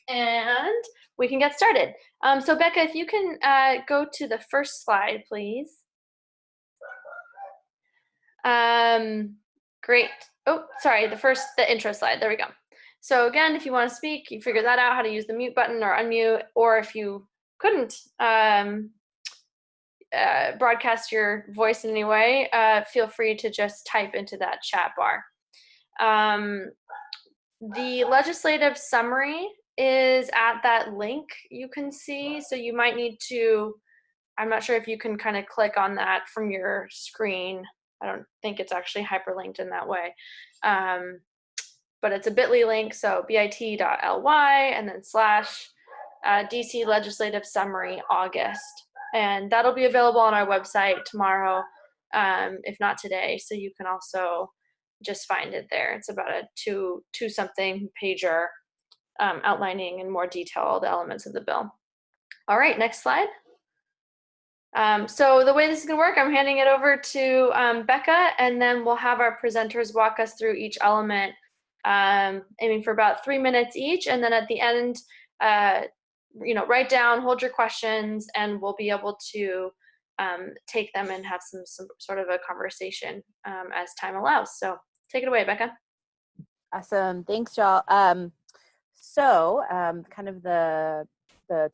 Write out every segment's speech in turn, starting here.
And we can get started. So Becca, if you can go to the first slide, please. Great. Oh, sorry, the intro slide. There we go. So again, if you want to speak, you figure that out, how to use the mute button or unmute, or if you couldn't broadcast your voice in any way, feel free to just type into that chat bar. The legislative summary is at that link you can see, so you might need to, I'm not sure if you can kind of click on that from your screen. I don't think it's actually hyperlinked in that way. But it's a bit.ly link, so bit.ly and then / DC Legislative Summary August. And that'll be available on our website tomorrow, if not today, so you can also just find it there. It's about a two-something pager outlining in more detail the elements of the bill. All right, next slide. So the way this is going to work, I'm handing it over to Becca, and then we'll have our presenters walk us through each element, aiming for about 3 minutes each, and then at the end, write down, hold your questions, and we'll be able to take them and have some sort of a conversation as time allows. So take it away, Becca. Awesome, thanks, y'all. Kind of the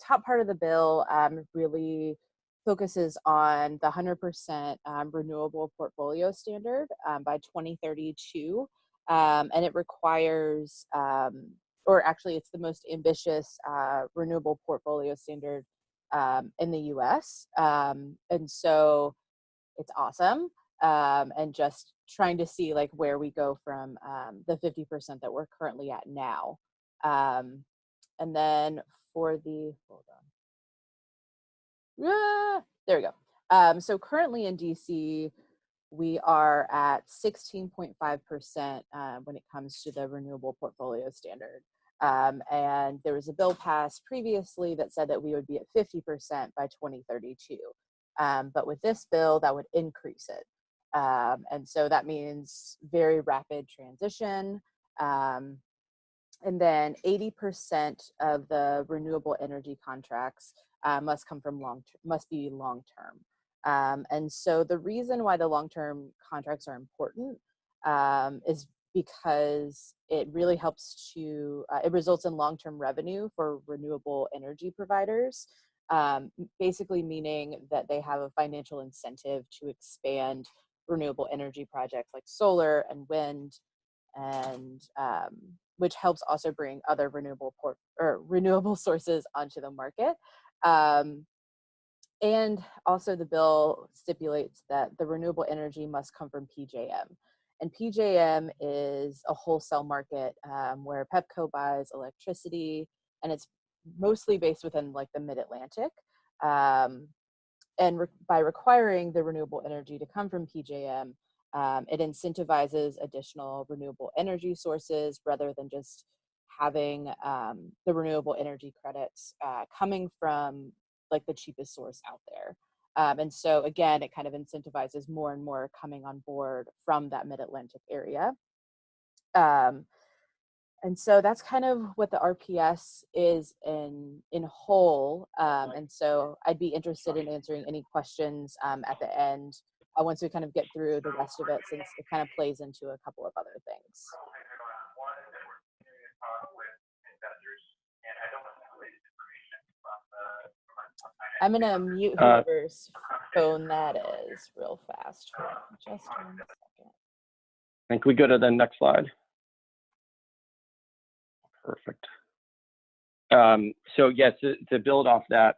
top part of the bill really focuses on the 100% renewable portfolio standard by 2032. And it requires, or actually it's the most ambitious renewable portfolio standard in the US. And so it's awesome. And just trying to see like where we go from the 50% that we're currently at now. And then for the, hold on. There we go. So currently in DC, we are at 16.5% when it comes to the renewable portfolio standard. And there was a bill passed previously that said that we would be at 50% by 2032. But with this bill, that would increase it. And so that means very rapid transition. And then 80% of the renewable energy contracts must come from must be long-term. And so the reason why the long-term contracts are important is because it really helps to, it results in long-term revenue for renewable energy providers, basically meaning that they have a financial incentive to expand renewable energy projects like solar and wind, and which helps also bring other renewable sources onto the market. And also the bill stipulates that the renewable energy must come from PJM. And PJM is a wholesale market where PEPCO buys electricity, and it's mostly based within like the mid-Atlantic. And by requiring the renewable energy to come from PJM, it incentivizes additional renewable energy sources rather than just having the renewable energy credits coming from like the cheapest source out there. And so again, it kind of incentivizes more and more coming on board from that mid-Atlantic area. And so that's kind of what the RPS is in whole. And so I'd be interested in answering any questions at the end once we kind of get through the rest of it, since it kind of plays into a couple of other things. I'm gonna mute whoever's phone that is real fast. Just 1 second. I think we go to the next slide. Perfect. So yes, to build off that,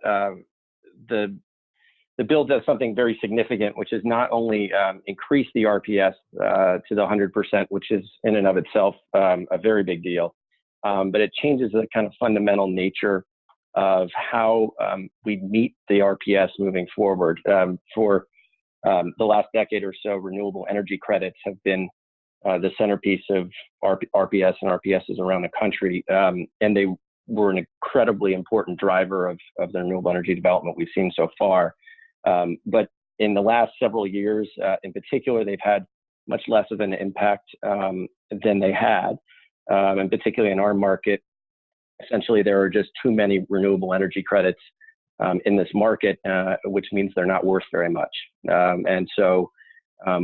the bill does something very significant, which is not only increase the RPS to the 100%, which is in and of itself a very big deal, but it changes the kind of fundamental nature of how we meet the RPS moving forward. For the last decade or so, renewable energy credits have been the centerpiece of RPS and RPSs around the country, and they were an incredibly important driver of the renewable energy development we've seen so far. But in the last several years, in particular, they've had much less of an impact than they had, and particularly in our market. essentially there are just too many renewable energy credits in this market, which means they're not worth very much. And so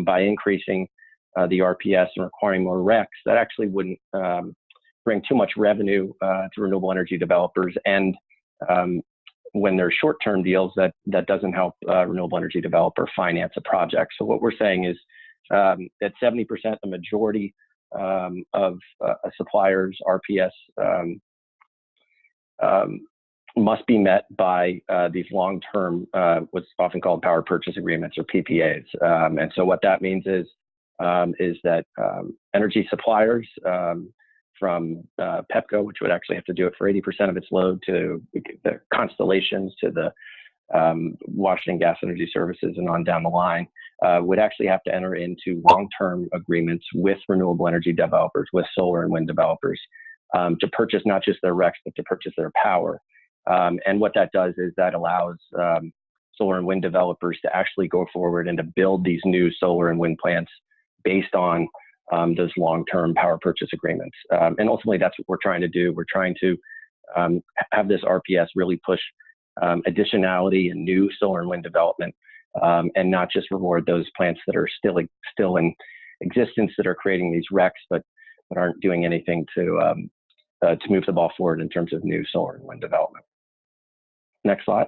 by increasing the RPS and requiring more RECs, that actually wouldn't bring too much revenue to renewable energy developers. And when there's short-term deals, that doesn't help renewable energy developer finance a project. So what we're saying is that 70%, the majority of a supplier's RPS must be met by these long-term, what's often called power purchase agreements or PPAs. And so what that means is that energy suppliers from PEPCO, which would actually have to do it for 80% of its load, to the constellations, to the Washington Gas Energy Services, and on down the line, would actually have to enter into long-term agreements with renewable energy developers, with solar and wind developers, to purchase not just their RECs, but to purchase their power. And what that does is that allows solar and wind developers to actually go forward and to build these new solar and wind plants based on those long-term power purchase agreements. And ultimately, that's what we're trying to do. We're trying to have this RPS really push additionality and new solar and wind development, and not just reward those plants that are still in existence, that are creating these RECs, but aren't doing anything to move the ball forward in terms of new solar and wind development. Next slide.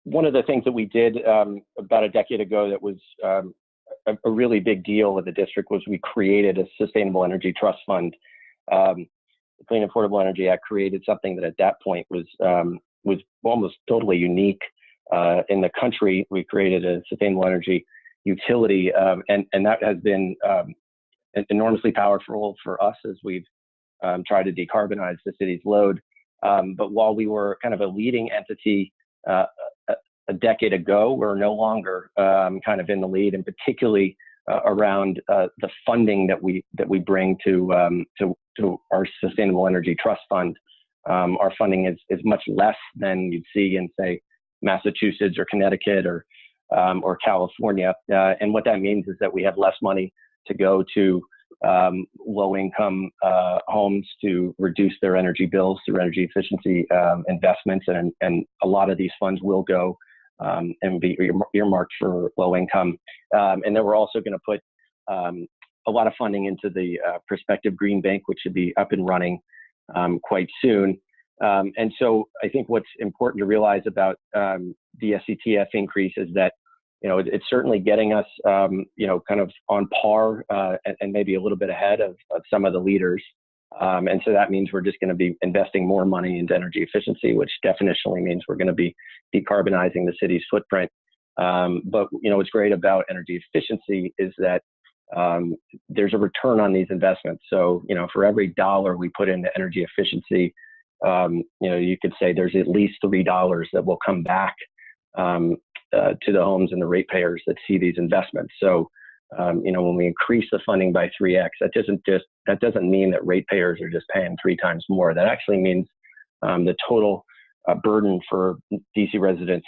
One of the things that we did about a decade ago that was a really big deal with the district was we created a Sustainable Energy Trust Fund. The Clean and Affordable Energy Act created something that at that point was almost totally unique in the country. We created a sustainable energy utility, and that has been enormously powerful for us as we've tried to decarbonize the city's load. But while we were kind of a leading entity a decade ago, we're no longer kind of in the lead, and particularly around the funding that we bring to our Sustainable Energy Trust Fund. Our funding is much less than you'd see in, say, Massachusetts or Connecticut or California. And what that means is that we have less money to go to low-income homes to reduce their energy bills through energy efficiency investments, and a lot of these funds will go and be earmarked for low-income. And then we're also going to put a lot of funding into the prospective Green Bank, which should be up and running quite soon. And so I think what's important to realize about the SETF increase is that, you know, it's certainly getting us, you know, kind of on par and maybe a little bit ahead of some of the leaders. And so that means we're just going to be investing more money into energy efficiency, which definitionally means we're going to be decarbonizing the city's footprint. But, you know, what's great about energy efficiency is that there's a return on these investments. So, you know, for every dollar we put into energy efficiency, you know, you could say there's at least $3 that will come back to the homes and the ratepayers that see these investments. So, you know, when we increase the funding by 3x, that doesn't mean that ratepayers are just paying 3 times more. That actually means the total burden for DC residents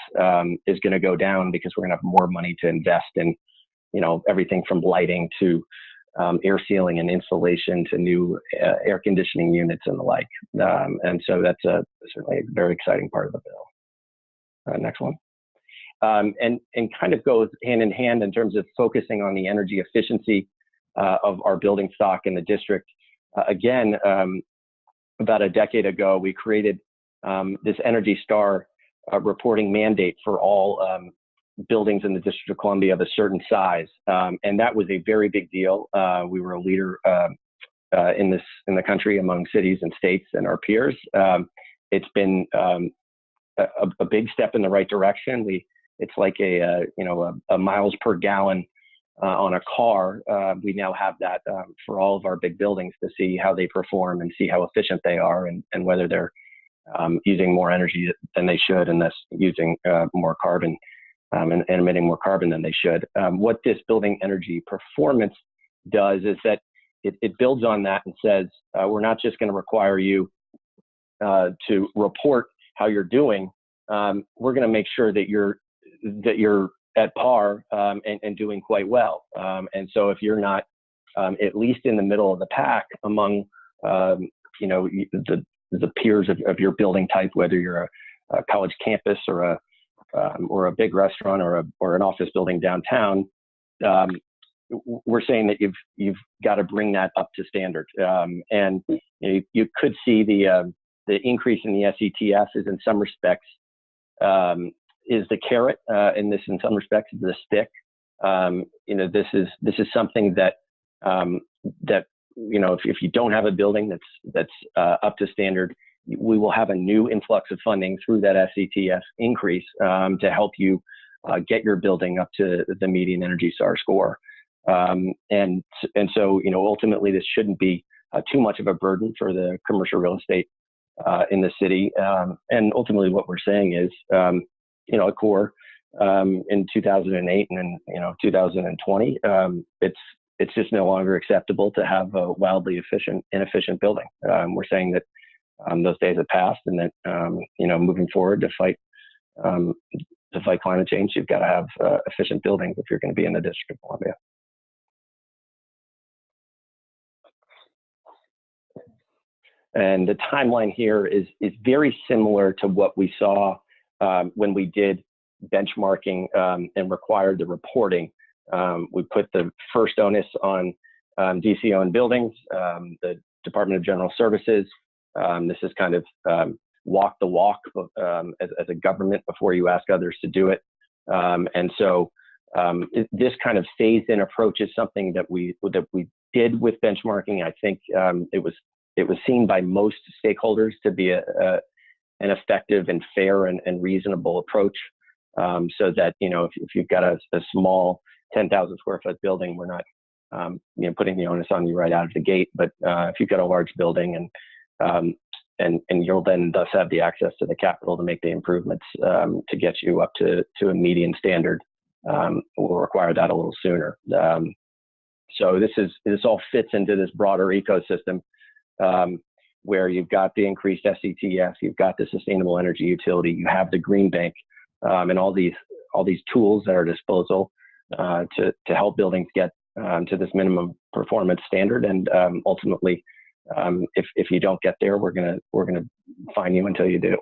is going to go down, because we're going to have more money to invest in, you know, everything from lighting to air sealing and insulation to new air conditioning units and the like. And so that's certainly a very exciting part of the bill. Next one. And kind of goes hand in hand in terms of focusing on the energy efficiency of our building stock in the district. Again, about a decade ago, we created this Energy Star reporting mandate for all buildings in the District of Columbia of a certain size, and that was a very big deal. We were a leader in the country among cities and states and our peers. It's been a big step in the right direction. It's like a miles per gallon on a car. We now have that for all of our big buildings to see how they perform and see how efficient they are, and whether they're using more energy than they should, and thus using more carbon and emitting more carbon than they should. What this building energy performance does is that it builds on that and says, we're not just going to require you to report how you're doing. We're going to make sure that your at par and doing quite well. And so if you're not at least in the middle of the pack among the peers of your building type, whether you're a college campus or a big restaurant or an office building downtown, we're saying that you've got to bring that up to standard. And you could see the increase in the SETF is in some respects is the carrot, and this in some respects is the stick. This is something that if you don't have a building that's up to standard, we will have a new influx of funding through that SETF increase to help you get your building up to the median Energy Star score. And so ultimately this shouldn't be too much of a burden for the commercial real estate in the city. And ultimately what we're saying is, at core in 2008 and 2020, it's just no longer acceptable to have a wildly inefficient building. We're saying that those days have passed, and that moving forward to fight climate change, you've got to have efficient buildings if you're going to be in the District of Columbia. And the timeline here is very similar to what we saw when we did benchmarking and required the reporting. We put the first onus on DC-owned buildings, the Department of General Services. This is kind of walk the walk as a government before you ask others to do it. And so this kind of phased-in approach is something that we did with benchmarking. I think it was seen by most stakeholders to be an effective and fair and reasonable approach, so that if you've got a small 10,000 square foot building, we're not putting the onus on you right out of the gate. But if you've got a large building and you'll then thus have the access to the capital to make the improvements to get you up to a median standard, we'll require that a little sooner. So this all fits into this broader ecosystem where you've got the increased SETF, you've got the sustainable energy utility, you have the green bank, and all these tools at our disposal to help buildings get to this minimum performance standard. And ultimately, if you don't get there, we're gonna fine you until you do.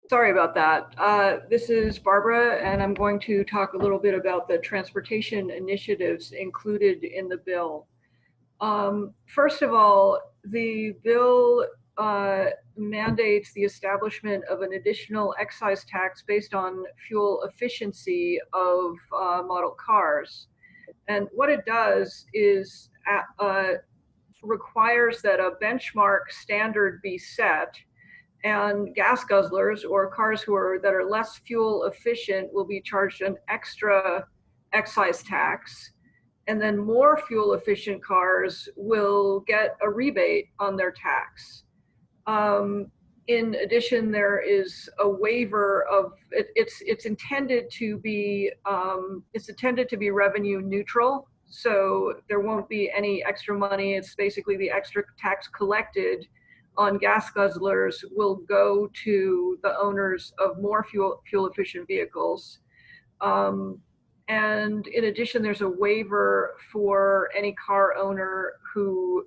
Sorry about that. This is Barbara, and I'm going to talk a little bit about the transportation initiatives included in the bill. First of all, the bill mandates the establishment of an additional excise tax based on fuel efficiency of model cars. And what it does is requires that a benchmark standard be set, and gas guzzlers or cars that are less fuel efficient will be charged an extra excise tax. And then more fuel efficient cars will get a rebate on their tax. In addition, there is a waiver of it's intended to be revenue neutral, so there won't be any extra money. It's basically the extra tax collected on gas guzzlers will go to the owners of more fuel efficient vehicles. And in addition, there's a waiver for any car owner who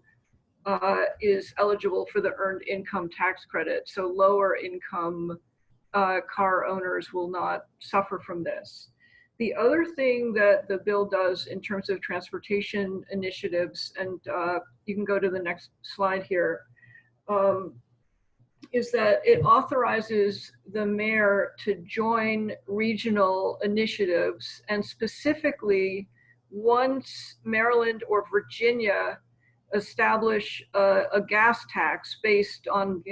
is eligible for the earned income tax credit. So lower income car owners will not suffer from this. The other thing that the bill does in terms of transportation initiatives, and you can go to the next slide here, is that it authorizes the mayor to join regional initiatives, and specifically once Maryland or Virginia establish a gas tax based on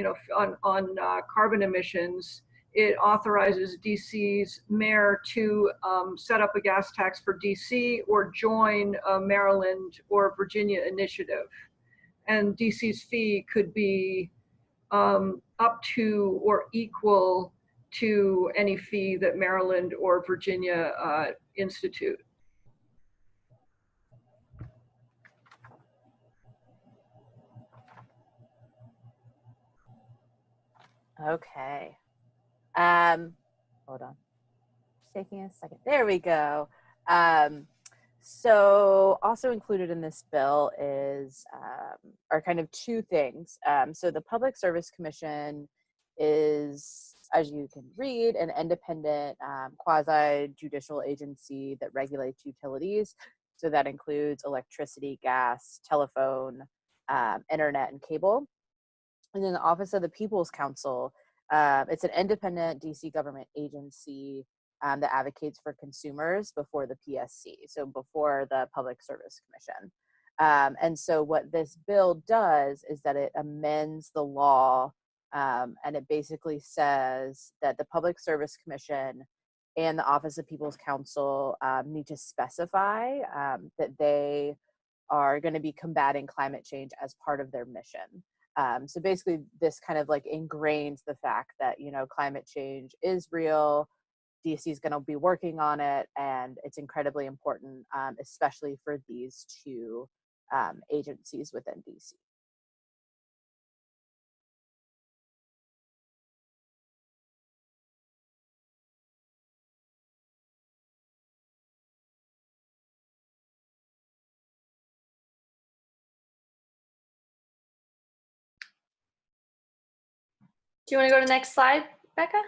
carbon emissions, it authorizes DC's mayor to set up a gas tax for DC or join a Maryland or Virginia initiative. And DC's fee could be up to or equal to any fee that Maryland or Virginia institute. Okay. Hold on. Just taking a second. There we go. So also included in this bill is are kind of two things. So the Public Service Commission is, as you can read, an independent quasi-judicial agency that regulates utilities. So that includes electricity, gas, telephone, internet, and cable. And then the Office of the People's Counsel, it's an independent DC government agency that advocates for consumers before the PSC, so before the Public Service Commission. And so what this bill does is that it amends the law, and it basically says that the Public Service Commission and the Office of People's Counsel need to specify that they are going to be combating climate change as part of their mission. So basically this kind of like ingrains the fact that, you know, climate change is real, DC is going to be working on it, and it's incredibly important, especially for these two agencies within DC. Do you want to go to the next slide, Becca?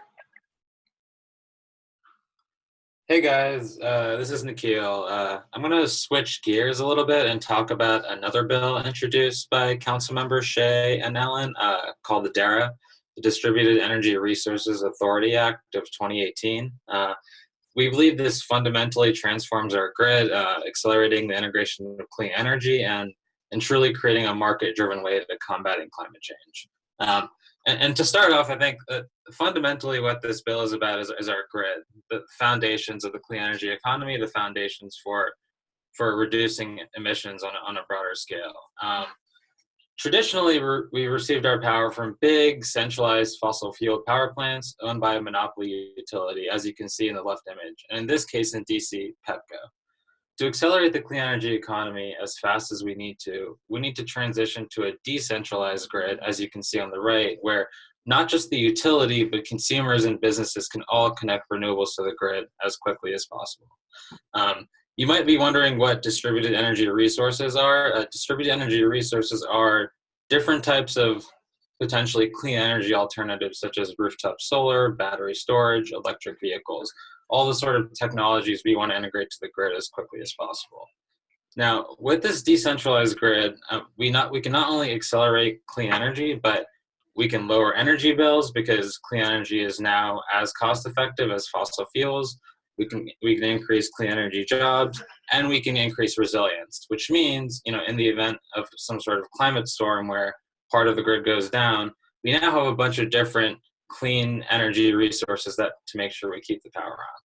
Hey guys, this is Nikhil. I'm going to switch gears a little bit and talk about another bill introduced by Councilmembers Shea and Ellen called the DERA, the Distributed Energy Resources Authority Act of 2018. We believe this fundamentally transforms our grid, accelerating the integration of clean energy and truly creating a market-driven way to combating climate change. And to start off, I think fundamentally what this bill is about is our grid, the foundations of the clean energy economy, the foundations for reducing emissions on a broader scale. Traditionally, we received our power from big, centralized fossil fuel power plants owned by a monopoly utility, as you can see in the left image, and in this case in DC, Pepco. To accelerate the clean energy economy as fast as we need to transition to a decentralized grid, as you can see on the right, where not just the utility, but consumers and businesses can all connect renewables to the grid as quickly as possible. You might be wondering what distributed energy resources are. Distributed energy resources are different types of potentially clean energy alternatives, such as rooftop solar, battery storage, electric vehicles, all the sort of technologies we want to integrate to the grid as quickly as possible. Now, with this decentralized grid, we can not only accelerate clean energy, but we can lower energy bills because clean energy is now as cost effective as fossil fuels. We can increase clean energy jobs, and we can increase resilience, which means, you know, in the event of some sort of climate storm where part of the grid goes down, we now have a bunch of different clean energy resources to make sure we keep the power on.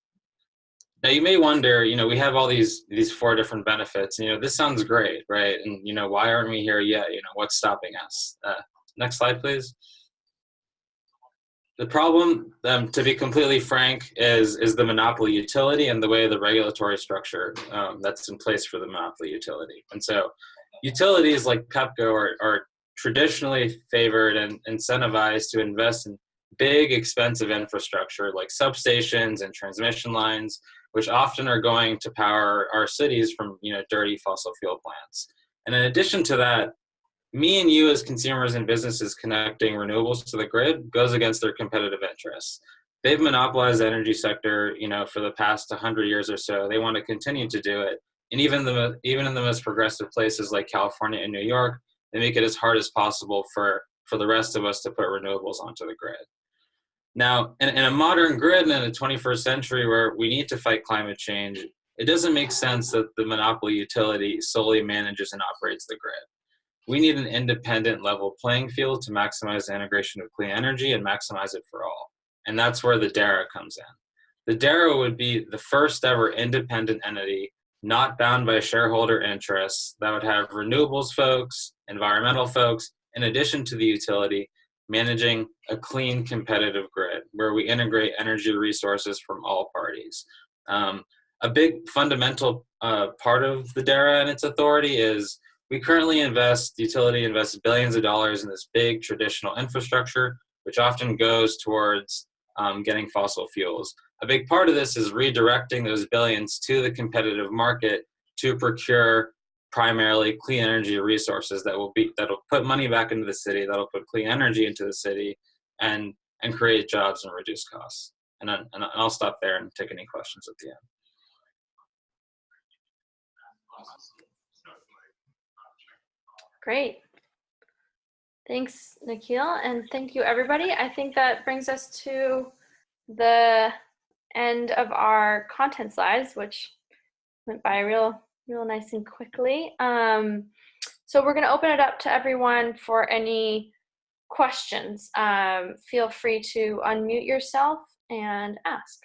Now you may wonder, you know, we have all these four different benefits, you know, this sounds great, right? And, you know, why aren't we here yet? You know, what's stopping us? Next slide, please. The problem, to be completely frank, is the monopoly utility and the way the regulatory structure that's in place for the monopoly utility. And so utilities like Pepco are traditionally favored and incentivized to invest in big, expensive infrastructure like substations and transmission lines, which often are going to power our cities from, you know, dirty fossil fuel plants. And in addition to that, me and you as consumers and businesses connecting renewables to the grid goes against their competitive interests. They've monopolized the energy sector, you know, for the past 100 years or so. They want to continue to do it. And even in the most progressive places like California and New York, they make it as hard as possible for the rest of us to put renewables onto the grid. Now, in a modern grid and in the 21st century where we need to fight climate change, it doesn't make sense that the monopoly utility solely manages and operates the grid. We need an independent level playing field to maximize the integration of clean energy and maximize it for all. And that's where the DERA comes in. The DERA would be the first ever independent entity not bound by shareholder interests that would have renewables folks, environmental folks, in addition to the utility, managing a clean, competitive grid where we integrate energy resources from all parties. A big fundamental part of the DERA and its authority is we currently the utility invests billions of dollars in this big traditional infrastructure, which often goes towards getting fossil fuels. A big part of this is redirecting those billions to the competitive market to procure primarily clean energy resources that'll put money back into the city, that'll put clean energy into the city, and create jobs and reduce costs. And I'll stop there and take any questions at the end. Great. Thanks, Nikhil, and thank you, everybody. I think that brings us to the end of our content slides, which went by real nice and quickly. So we're going to open it up to everyone for any questions. Feel free to unmute yourself and ask.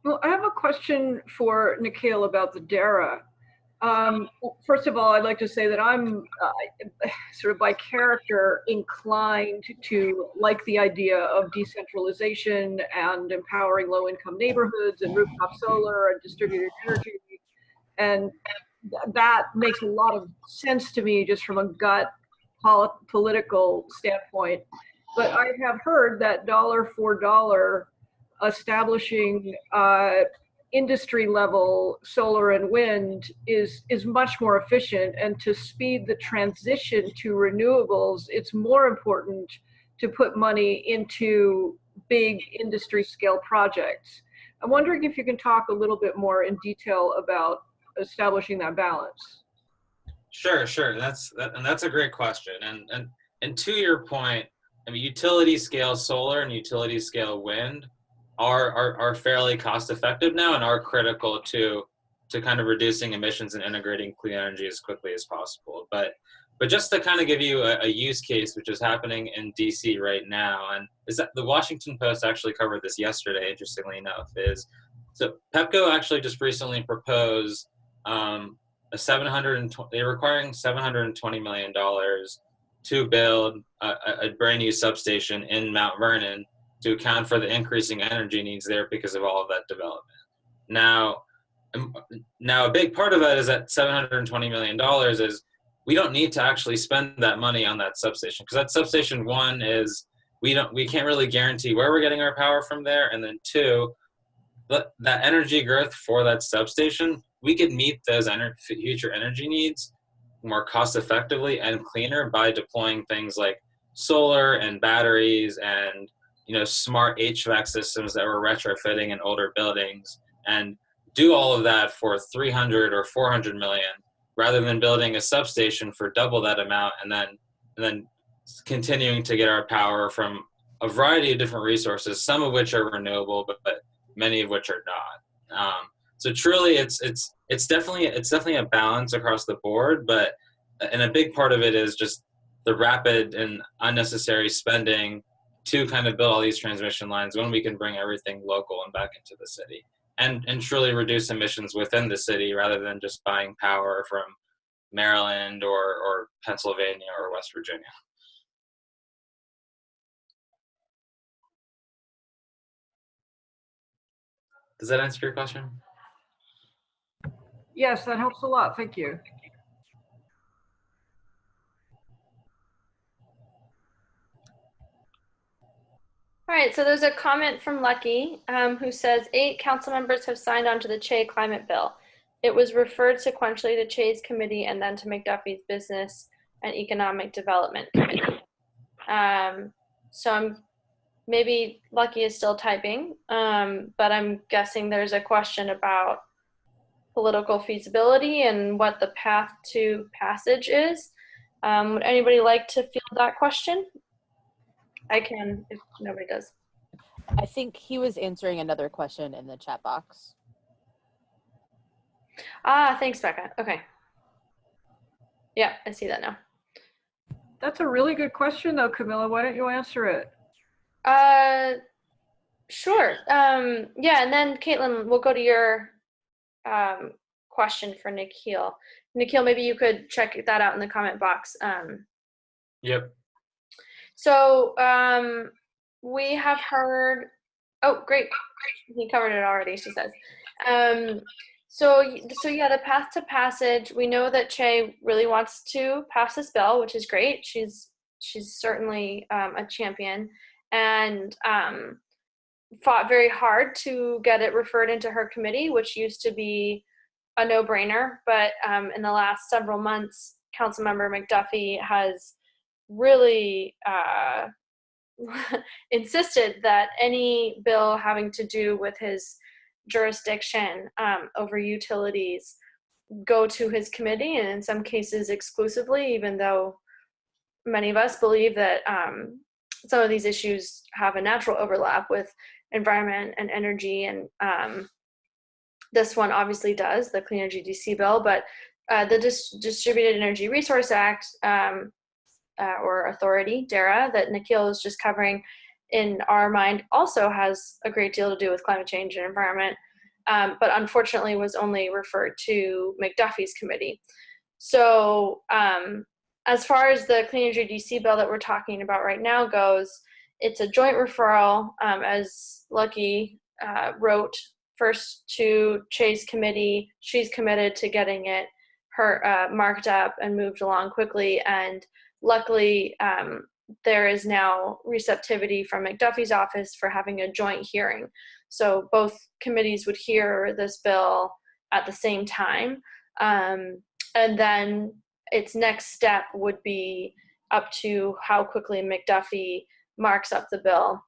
Well, I have a question for Nikhil about the DERA. First of all, I'd like to say that I'm sort of by character inclined to like the idea of decentralization and empowering low-income neighborhoods and rooftop solar and distributed energy. And that makes a lot of sense to me just from a gut political standpoint. But I have heard that dollar for dollar establishing industry level solar and wind is much more efficient, and to speed the transition to renewables, it's more important to put money into big industry scale projects. I'm wondering if you can talk a little bit more in detail about establishing that balance. Sure. That's a great question. And to your point, I mean, utility scale solar and utility scale wind are fairly cost effective now and are critical to kind of reducing emissions and integrating clean energy as quickly as possible. But just to kind of give you a use case, which is happening in DC right now, and is that the Washington Post actually covered this yesterday, interestingly enough, so Pepco actually just recently proposed they're requiring $720 million to build a brand new substation in Mount Vernon to account for the increasing energy needs there because of all of that development. Now a big part of that is that $720 million is we don't need to actually spend that money on that substation, because that substation, one, is we can't really guarantee where we're getting our power from there, and then two, that energy growth for that substation, we could meet those future energy needs more cost effectively and cleaner by deploying things like solar and batteries and smart HVAC systems that we're retrofitting in older buildings, and do all of that for 300 or 400 million, rather than building a substation for double that amount and then continuing to get our power from a variety of different resources, some of which are renewable, but many of which are not. So truly, it's definitely a balance across the board, and a big part of it is just the rapid and unnecessary spending to kind of build all these transmission lines when we can bring everything local and back into the city, and truly reduce emissions within the city rather than just buying power from Maryland or Pennsylvania or West Virginia. Does that answer your question? Yes, that helps a lot. Thank you. All right, so there's a comment from Lucky who says 8 council members have signed on to the Che climate bill. It was referred sequentially to Che's committee and then to McDuffie's business and economic development committee. So maybe Lucky is still typing, but I'm guessing there's a question about political feasibility and what the path to passage is. Would anybody like to field that question? I can, if nobody does. I think he was answering another question in the chat box. Ah, thanks, Becca. Okay. Yeah, I see that now. That's a really good question, though, Camilla. Why don't you answer it? Sure. Yeah, and then Caitlin, we'll go to your question for Nikhil. Nikhil, maybe you could check that out in the comment box. Yep. So we have heard, oh, great. He covered it already, she says. So yeah, the path to passage, we know that Che really wants to pass this bill, which is great. She's certainly a champion, and fought very hard to get it referred into her committee, which used to be a no-brainer. But in the last several months, Councilmember McDuffie has really insisted that any bill having to do with his jurisdiction over utilities go to his committee, and in some cases exclusively, even though many of us believe that some of these issues have a natural overlap with environment and energy, and this one obviously does, the Clean Energy DC bill, but the Distributed Energy Resource Act, or authority, DERA, that Nikhil is just covering, in our mind also has a great deal to do with climate change and environment, but unfortunately was only referred to McDuffie's committee. So as far as the Clean Energy DC bill that we're talking about right now goes, it's a joint referral, as Lucky wrote, first to Che's committee. She's committed to getting it marked up and moved along quickly, and luckily there is now receptivity from McDuffie's office for having a joint hearing. So both committees would hear this bill at the same time, and then its next step would be up to how quickly McDuffie marks up the bill,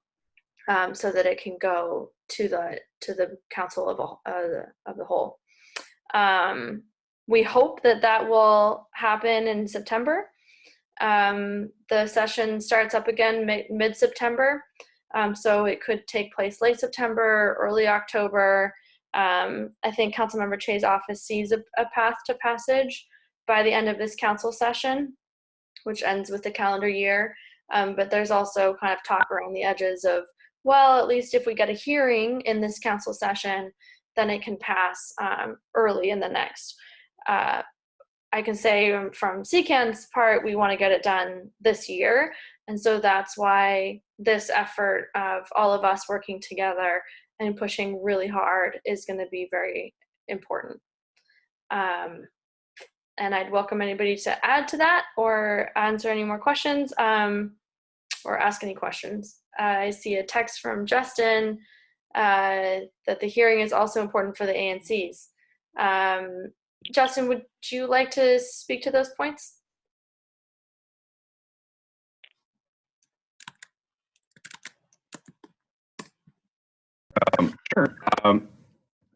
so that it can go to the council of the whole. We hope that will happen in September. The session starts up again mid-September, so it could take place late September, early October. I think Councilmember Che's office sees a path to passage by the end of this council session, which ends with the calendar year. But there's also kind of talk around the edges of, well, at least if we get a hearing in this council session, then it can pass early in the next. I can say from CCAN's part, we want to get it done this year. And so that's why this effort of all of us working together and pushing really hard is going to be very important. And I'd welcome anybody to add to that or answer any more questions, or ask any questions. I see a text from Justin that the hearing is also important for the ANCs. Justin, would you like to speak to those points? Sure.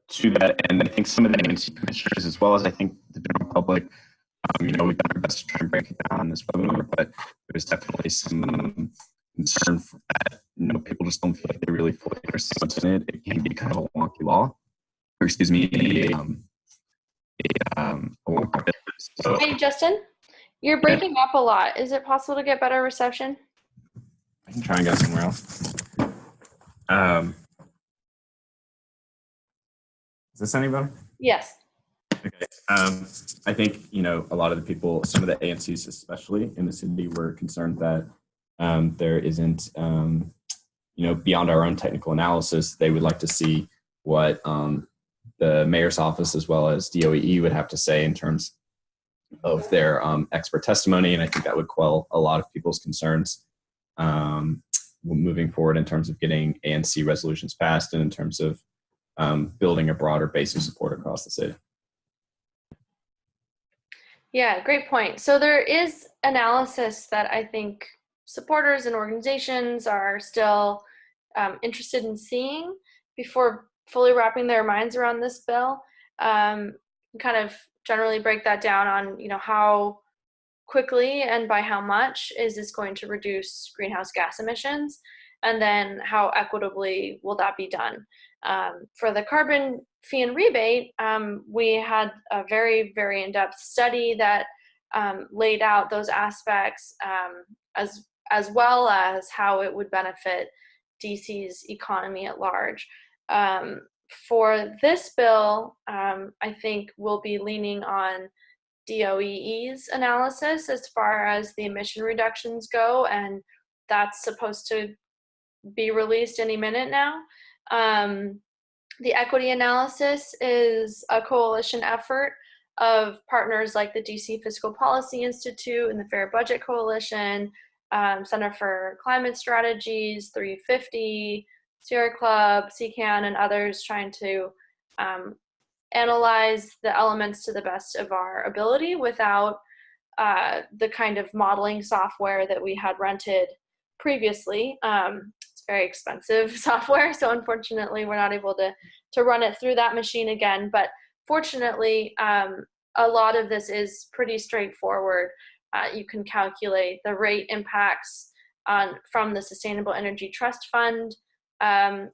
To that end, I think some of the ANC commissioners, as well as I think the general public, we've done our best to try and break it down on this webinar, but there's definitely some concern that people just don't feel like they really fully understand what's in it. It can be kind of a wonky law, or excuse me, a wonky bill. So, hey, Justin, you're breaking up a lot. Is it possible to get better reception? I can try and go somewhere else. Is this any better? Yes. Okay. I think, a lot of the people, some of the ANCs especially in the city, were concerned that there isn't, beyond our own technical analysis, they would like to see what the mayor's office as well as DOEE would have to say in terms of their expert testimony. And I think that would quell a lot of people's concerns moving forward in terms of getting ANC resolutions passed and in terms of building a broader base of support across the city. Yeah, great point. So there is analysis that I think supporters and organizations are still interested in seeing before fully wrapping their minds around this bill. Kind of generally break that down on, how quickly and by how much is this going to reduce greenhouse gas emissions, and then how equitably will that be done. For the carbon fee and rebate, we had a very, very in-depth study that laid out those aspects as well as how it would benefit DC's economy at large. For this bill, I think we'll be leaning on DOEE's analysis as far as the emission reductions go, and that's supposed to be released any minute now. The equity analysis is a coalition effort of partners like the DC Fiscal Policy Institute and the Fair Budget Coalition, Center for Climate Strategies, 350, Sierra Club, CCAN, and others trying to analyze the elements to the best of our ability without the kind of modeling software that we had rented previously. It's very expensive software, so unfortunately we're not able to run it through that machine again. But fortunately, a lot of this is pretty straightforward. You can calculate the rate impacts from the Sustainable Energy Trust Fund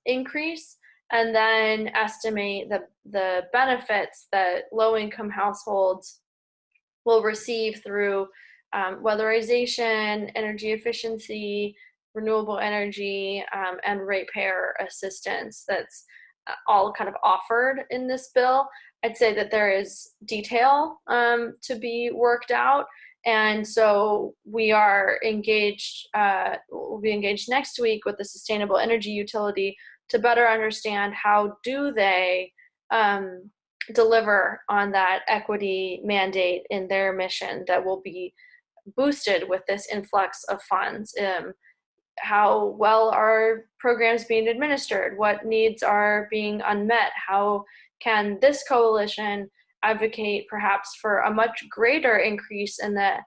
increase, and then estimate the benefits that low-income households will receive through weatherization, energy efficiency, renewable energy, and ratepayer assistance that's all kind of offered in this bill. I'd say that there is detail to be worked out, and so we are engaged, we'll be engaged next week with the Sustainable Energy Utility to better understand how do they deliver on that equity mandate in their mission that will be boosted with this influx of funds. How well are programs being administered? What needs are being unmet? How can this coalition advocate perhaps for a much greater increase in the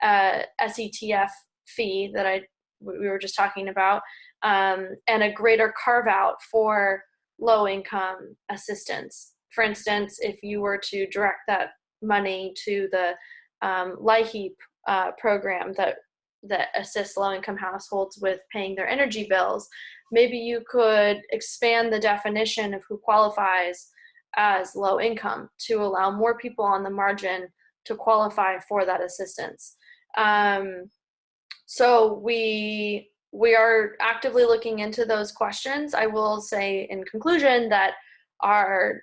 SETF fee that we were just talking about, and a greater carve out for low income assistance? For instance, if you were to direct that money to the LIHEAP program that assists low-income households with paying their energy bills, maybe you could expand the definition of who qualifies as low income to allow more people on the margin to qualify for that assistance. So we are actively looking into those questions. I will say in conclusion that our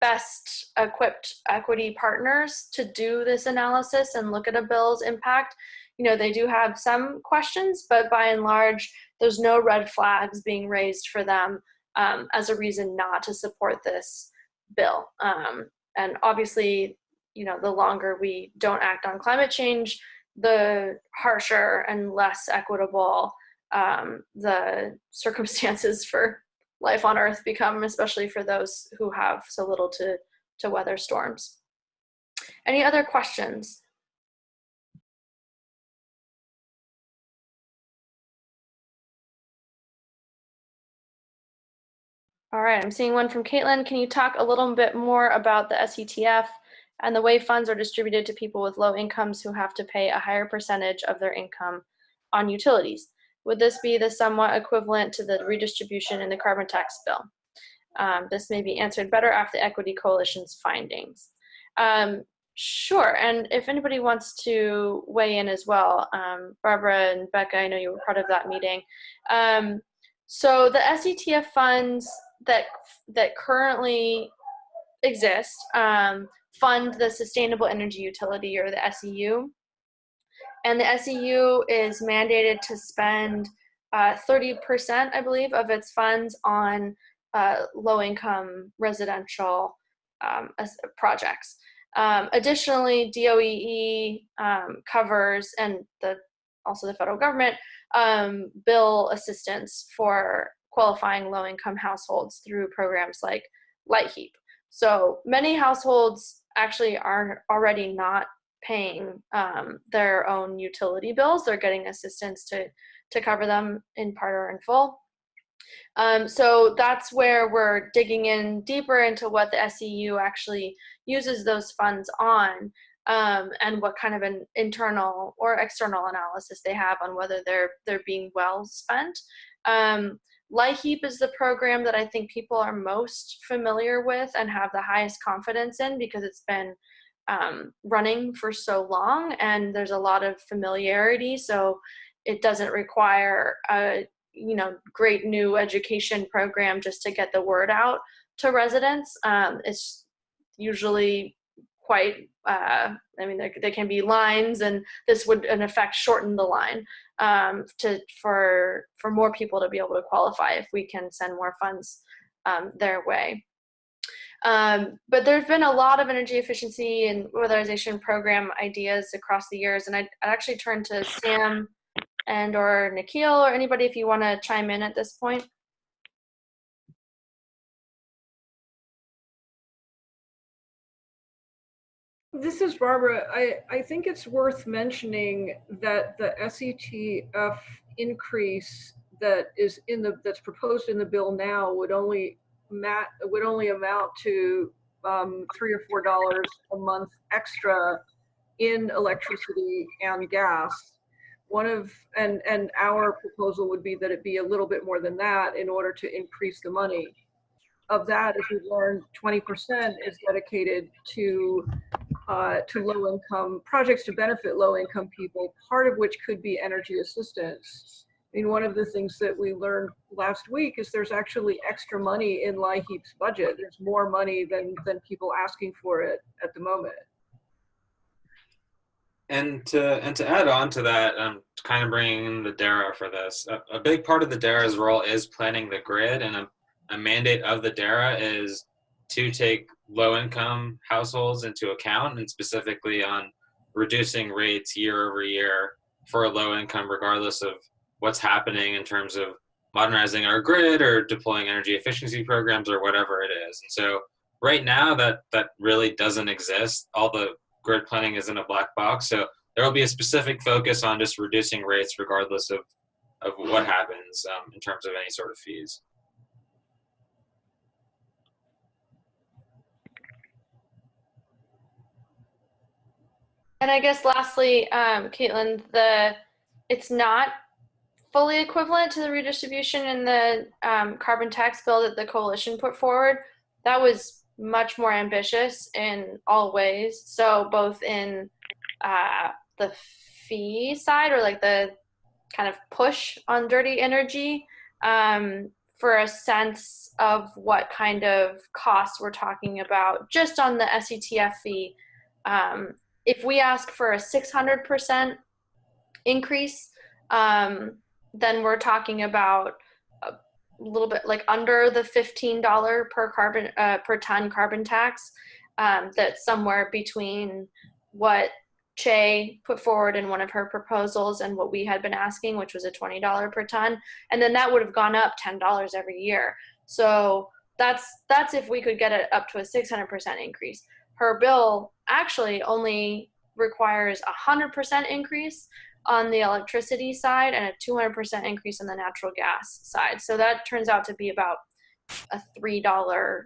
best equipped equity partners to do this analysis and look at a bill's impact, they do have some questions, but by and large, there's no red flags being raised for them as a reason not to support this bill. And obviously, the longer we don't act on climate change, the harsher and less equitable the circumstances for life on Earth become, especially for those who have so little to weather storms. Any other questions? All right, I'm seeing one from Caitlin. Can you talk a little bit more about the SETF and the way funds are distributed to people with low incomes who have to pay a higher percentage of their income on utilities? Would this be the somewhat equivalent to the redistribution in the carbon tax bill? This may be answered better after the Equity Coalition's findings. Sure, and if anybody wants to weigh in as well, Barbara and Becca, I know you were part of that meeting. So the SETF funds that currently exist fund the Sustainable Energy Utility, or the SEU. And the SEU is mandated to spend 30%, I believe, of its funds on low-income residential projects. Additionally, DOEE covers, and also the federal government, bill assistance for qualifying low-income households through programs like LIHEAP. So many households actually are already not paying their own utility bills. They're getting assistance to cover them in part or in full. So that's where we're digging in deeper into what the SEU actually uses those funds on, and what kind of an internal or external analysis they have on whether they're being well spent. LIHEAP is the program that I think people are most familiar with and have the highest confidence in, because it's been running for so long, and there's a lot of familiarity, so it doesn't require a great new education program just to get the word out to residents. It's usually quite, there can be lines, and this would in effect shorten the line for more people to be able to qualify if we can send more funds their way. But there's been a lot of energy efficiency and weatherization program ideas across the years, and I'd actually turn to Sam and or Nikhil or anybody if you want to chime in at this point. This is Barbara. I think it's worth mentioning that the SETF increase that's proposed in the bill now would only amount to $3 or $4 a month extra in electricity and gas. And our proposal would be that it be a little bit more than that in order to increase the money. Of that, as we've learned, 20% is dedicated to low-income projects to benefit low-income people, part of which could be energy assistance. I mean, one of the things that we learned last week is there's actually extra money in LIHEAP's budget. There's more money than people asking for it at the moment. And to add on to that, kind of bringing in the DARA for this, a big part of the DARA's role is planning the grid, and a mandate of the DARA is to take low-income households into account, and specifically on reducing rates year over year for low income, regardless of what's happening in terms of modernizing our grid or deploying energy efficiency programs or whatever it is. And so right now that really doesn't exist. All the grid planning is in a black box. So there will be a specific focus on just reducing rates regardless of what happens in terms of any sort of fees. And I guess lastly, Caitlin, it's not fully equivalent to the redistribution in the carbon tax bill that the coalition put forward. That was much more ambitious in all ways. So both in the fee side, or like the kind of push on dirty energy, for a sense of what kind of costs we're talking about just on the SETF fee. If we ask for a 600% increase, then we're talking about a little bit like under the $15 per ton carbon tax. That's somewhere between what Che put forward in one of her proposals and what we had been asking, which was a $20 per ton, and then that would have gone up $10 every year. So that's if we could get it up to a 600% increase. Her bill actually only requires 100% increase on the electricity side and a 200% increase on the natural gas side. So that turns out to be about a $3,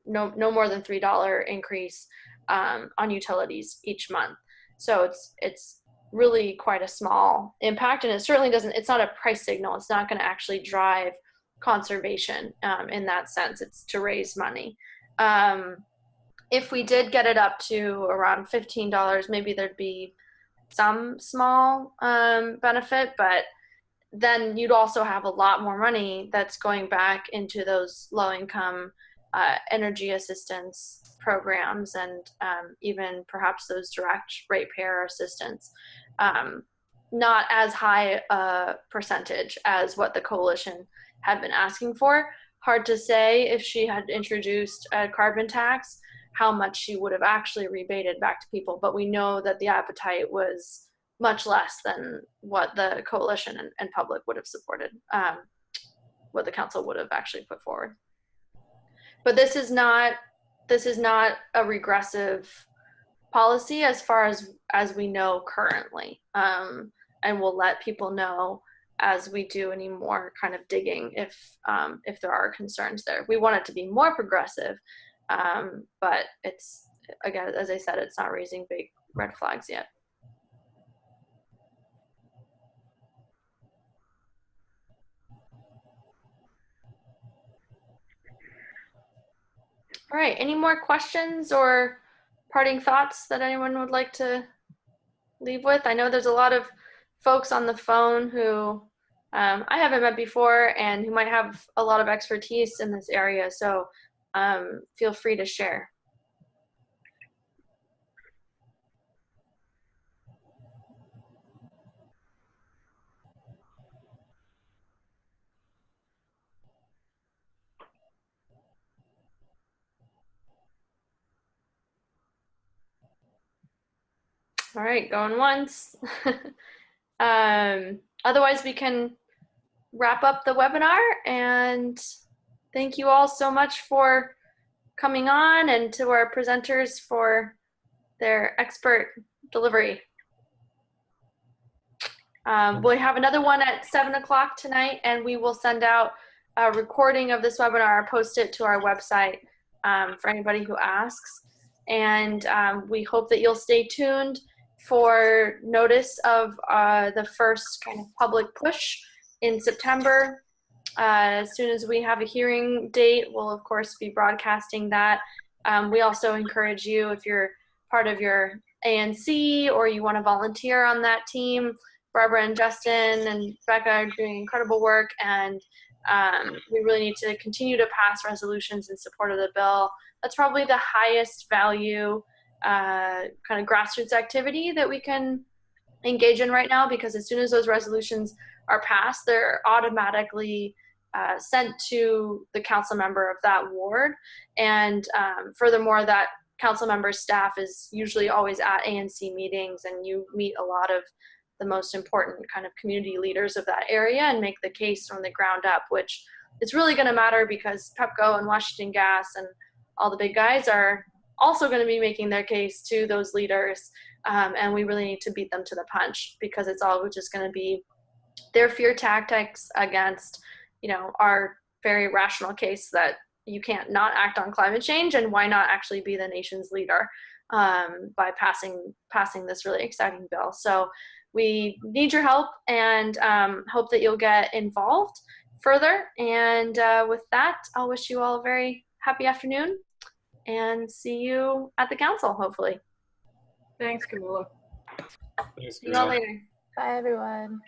no more than $3 increase on utilities each month. So it's really quite a small impact, and it certainly doesn't. It's not a price signal. It's not going to actually drive conservation in that sense. It's to raise money. If we did get it up to around $15, maybe there'd be some small benefit, but then you'd also have a lot more money that's going back into those low-income energy assistance programs, and even perhaps those direct ratepayer assistance. Not as high a percentage as what the coalition had been asking for. Hard to say if she had introduced a carbon tax, how much she would have actually rebated back to people, but we know that the appetite was much less than what the coalition and public would have supported, what the council would have actually put forward. But this is not a regressive policy as far as we know currently, and we'll let people know as we do any more kind of digging if there are concerns there. We want it to be more progressive, but it's, again, as I said, it's not raising big red flags yet. All right, any more questions or parting thoughts that anyone would like to leave with? I know there's a lot of folks on the phone who I haven't met before and who might have a lot of expertise in this area. So feel free to share. All right, going once. Otherwise, we can wrap up the webinar, and thank you all so much for coming on, and to our presenters for their expert delivery. We'll have another one at 7 o'clock tonight, and we will send out a recording of this webinar, post it to our website for anybody who asks. And we hope that you'll stay tuned for notice of the first kind of public push in September. As soon as we have a hearing date, we'll of course be broadcasting that. We also encourage you, if you're part of your ANC or you want to volunteer on that team, Barbara and Justin and Becca are doing incredible work, and we really need to continue to pass resolutions in support of the bill. That's probably the highest value kind of grassroots activity that we can engage in right now, because as soon as those resolutions are passed, they're automatically sent to the council member of that ward. And furthermore, that council member's staff is usually always at ANC meetings, and you meet a lot of the most important kind of community leaders of that area and make the case from the ground up, which is really going to matter because Pepco and Washington Gas and all the big guys are also going to be making their case to those leaders. And we really need to beat them to the punch, because it's all just going to be their fear tactics against, you know, our very rational case that you can't not act on climate change, and why not actually be the nation's leader by passing this really exciting bill. So we need your help, and hope that you'll get involved further. And with that, I'll wish you all a very happy afternoon, and see you at the council, hopefully. Thanks, Camilla. Thanks, See you all Camilla. later. Bye, everyone.